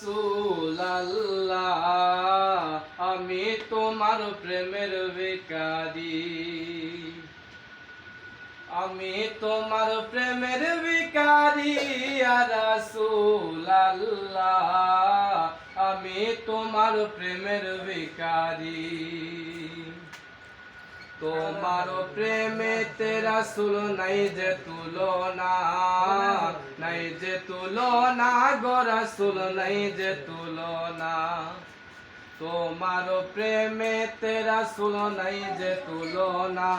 রাসূলাল্লাহ আমি তোমার প্রেমের ভিখারি আমি তোমার প্রেমের ভিখারি ইয়া রাসূলাল্লাহ আমি তোমার প্রেমের ভিখারি তোমার প্রেমেতে রাসূল নাই যে তুলনা নাই যে তুলনা গো রাসূল নাই যে তুলনা তোমার প্রেমেতে রাসূল নাই যে তুলনা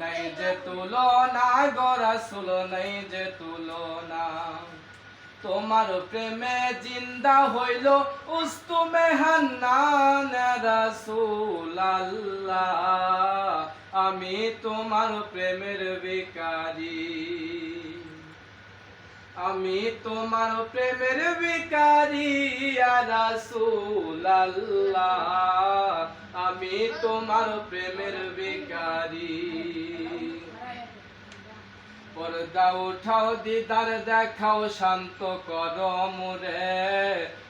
নাই যে তুলনা গো রাসূল নাই যে তুলনা তোমার প্রেমে জিন্দা হইল উস্তুমে হান্নান রাসূলাল্লাহ আমি তোমার প্রেমের ভিখারি আমি তোমার প্রেমের ভিখারি ইয়া রাসূলাল্লাহ আমি তোমার প্রেমের ভিখারি পর্দা উঠাও দিদার দেখাও শান্ত করো মোরে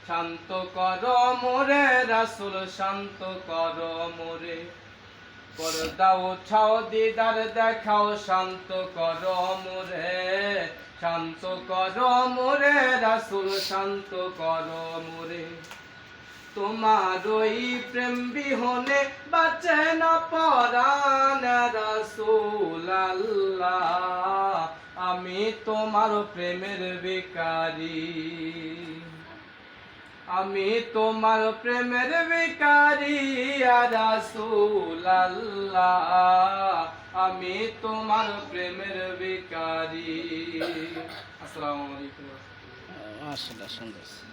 শান্ত করো মোরে রাসূল শান্ত করো মোরে পর্দা উঠাও দিদার দেখাও শান্ত করো মোরে শান্ত করো মোরে রাসূল শান্ত করো মোরে তোমার ওই প্রেম বিহনে বাঁচে না পরাণ রাসূলাল্লাহ আমি তোমার প্রেমের ভিখারি আমি তোমার প্রেমের ভিখারি ইয়া রাসূলাল্লাহ আমি তোমার প্রেমের ভিখারি। আসসালামু আলাইকুম। মাশাআল্লাহ সুন্দর।